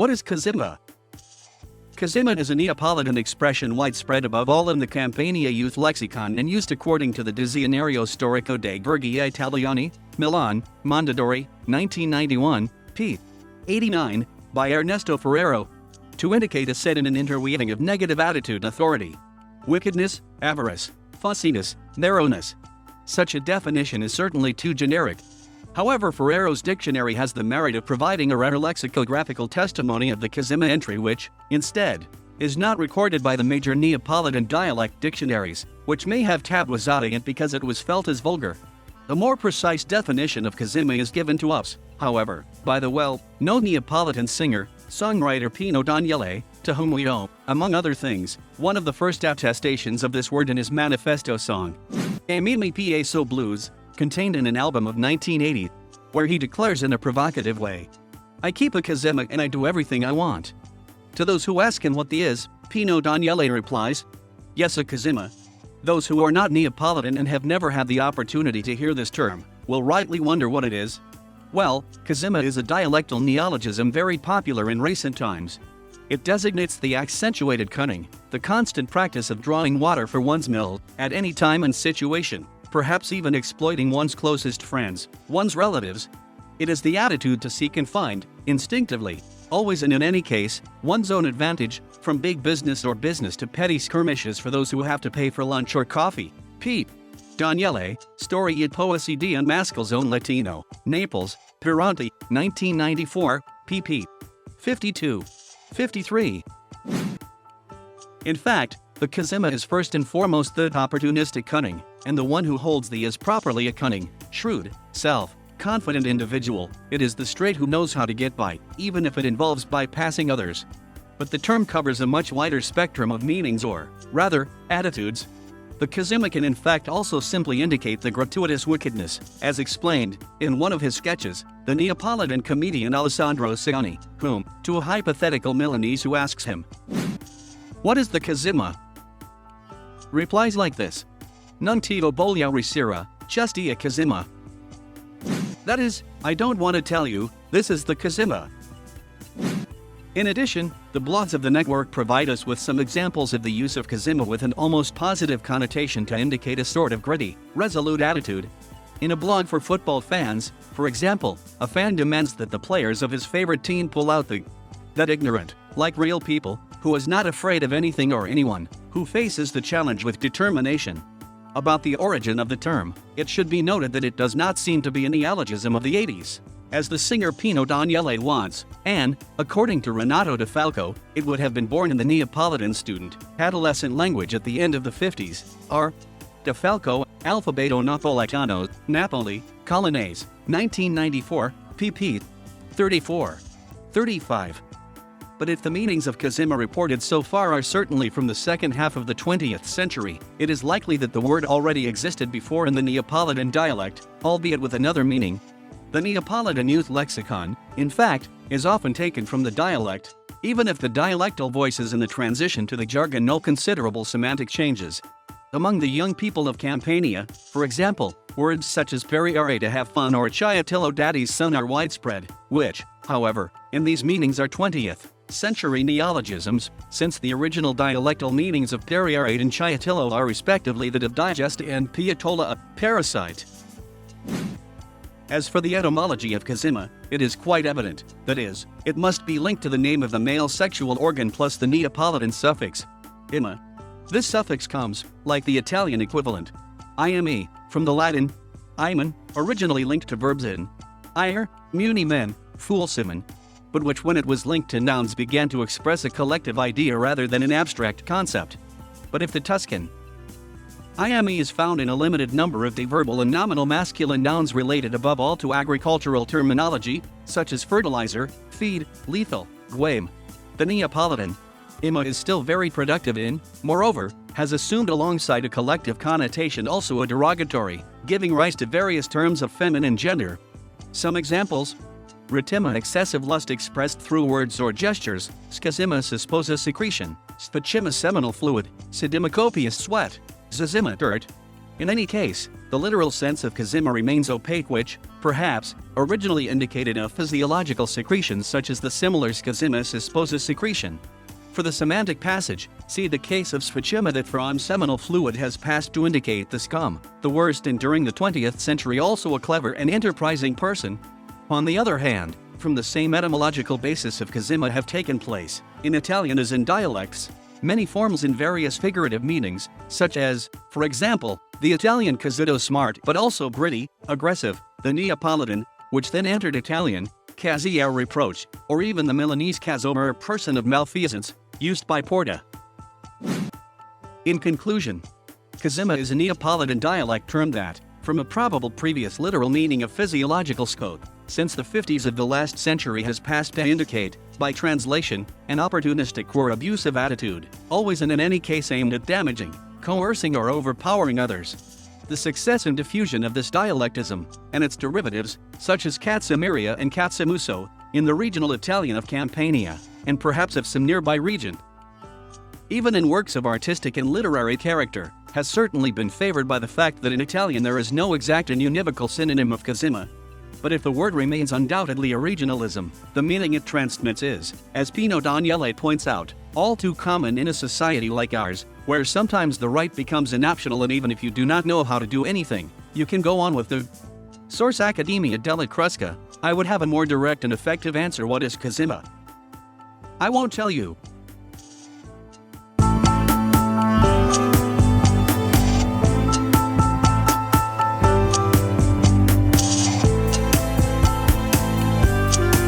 What is CAZIMMA? CAZIMMA is a Neapolitan expression widespread above all in the Campania youth lexicon and used according to the Dizionario Storico dei Gergi Italiani, Milan, Mondadori, 1991, p. 89, by Ernesto Ferrero, to indicate a set in an interweaving of negative attitude and authority, wickedness, avarice, fussiness, narrowness. Such a definition is certainly too generic. However, Ferrero's dictionary has the merit of providing a rare lexicographical testimony of the CAZIMMA entry which, instead, is not recorded by the major Neapolitan dialect dictionaries, which may have tabooed it because it was felt as vulgar. A more precise definition of CAZIMMA is given to us, however, by the well-known Neapolitan singer-songwriter Pino Daniele, to whom we owe, among other things, one of the first attestations of this word in his manifesto song, "Mi piace blues," contained in an album of 1980, where he declares in a provocative way, "I keep a CAZIMMA and I do everything I want." To those who ask him what the is, Pino Daniele replies, "Yes, a CAZIMMA." Those who are not Neapolitan and have never had the opportunity to hear this term will rightly wonder what it is. Well, CAZIMMA is a dialectal neologism very popular in recent times. It designates the accentuated cunning, the constant practice of drawing water for one's mill at any time and situation, perhaps even exploiting one's closest friends, one's relatives. It is the attitude to seek and find, instinctively, always and in any case, one's own advantage, from big business or business to petty skirmishes for those who have to pay for lunch or coffee. P. Daniele, Storia e Poesia di un Mascalzone Latino, Naples, Pironti, 1994, pp. 52. 53. In fact, the CAZIMMA is first and foremost the opportunistic cunning, and the one who holds the is properly a cunning, shrewd, self-confident individual. It is the straight who knows how to get by, even if it involves bypassing others. But the term covers a much wider spectrum of meanings or, rather, attitudes. The CAZIMMA can in fact also simply indicate the gratuitous wickedness, as explained, in one of his sketches, the Neapolitan comedian Alessandro Ciani, whom, to a hypothetical Milanese who asks him, "What is the CAZIMMA?" replies like this, "Non ti voglio risira, just a CAZIMMA." That is, I don't want to tell you, this is the CAZIMMA. In addition, the blogs of the network provide us with some examples of the use of CAZIMMA with an almost positive connotation to indicate a sort of gritty, resolute attitude. In a blog for football fans, for example, a fan demands that the players of his favorite team pull out that ignorant, like real people, who is not afraid of anything or anyone, who faces the challenge with determination. About the origin of the term, it should be noted that it does not seem to be a neologism of the 80s, as the singer Pino Daniele wants, and, according to Renato De Falco, it would have been born in the Neapolitan student-adolescent language at the end of the 50s, R. De Falco, Alfabeto Napolitano, Napoli, Colonnese, 1994, pp. 34. 35. But if the meanings of CAZIMMA reported so far are certainly from the second half of the 20th century, it is likely that the word already existed before in the Neapolitan dialect, albeit with another meaning. The Neapolitan youth lexicon, in fact, is often taken from the dialect, even if the dialectal voices in the transition to the jargon know considerable semantic changes. Among the young people of Campania, for example, words such as periare to have fun or chiatillo daddy's son are widespread, which, however, in these meanings are 20th century neologisms, since the original dialectal meanings of periare and chiatillo are respectively that of digest and piatola, a parasite. As for the etymology of CAZIMMA, it is quite evident, that is, it must be linked to the name of the male sexual organ plus the Neapolitan suffix, "imma." This suffix comes, like the Italian equivalent, "ime," from the Latin, "imen," originally linked to verbs in ire, muni men, fulsimen, but which when it was linked to nouns began to express a collective idea rather than an abstract concept. But if the Tuscan "ime" is found in a limited number of deverbal and nominal masculine nouns related above all to agricultural terminology, such as fertilizer, feed, lethal, guame, the Neapolitan "imma" is still very productive in, moreover, has assumed alongside a collective connotation also a derogatory, giving rise to various terms of feminine gender. Some examples: Ritima, excessive lust expressed through words or gestures; Scazimma, susposa secretion; Spacima, seminal fluid; Sedima, copious sweat; Zazima, dirt. In any case, the literal sense of CAZIMMA remains opaque, which, perhaps, originally indicated a physiological secretion such as the similar scazimmus sposa secretion. For the semantic passage, see the case of sphygma that from seminal fluid has passed to indicate the scum, the worst and during the 20th century also a clever and enterprising person. On the other hand, from the same etymological basis of CAZIMMA have taken place, in Italian as in dialects, many forms in various figurative meanings, such as, for example, the Italian cazzuto smart but also gritty, aggressive, the Neapolitan, which then entered Italian, cazzia reproach, or even the Milanese cazzommer person of malfeasance, used by Porta. In conclusion, CAZIMMA is a Neapolitan dialect term that, from a probable previous literal meaning of physiological scope, since the 50s of the last century has passed to indicate, by translation, an opportunistic or abusive attitude, always and in any case aimed at damaging, coercing or overpowering others. The success and diffusion of this dialectism, and its derivatives, such as cazzimmeria and cazzimuso, in the regional Italian of Campania, and perhaps of some nearby region, even in works of artistic and literary character, has certainly been favored by the fact that in Italian there is no exact and univocal synonym of CAZIMMA. But if the word remains undoubtedly a regionalism, the meaning it transmits is, as Pino Daniele points out, all too common in a society like ours, where sometimes the right becomes inoptional and even if you do not know how to do anything, you can go on with the source Accademia della Crusca. I would have a more direct and effective answer. What is CAZIMMA? I won't tell you.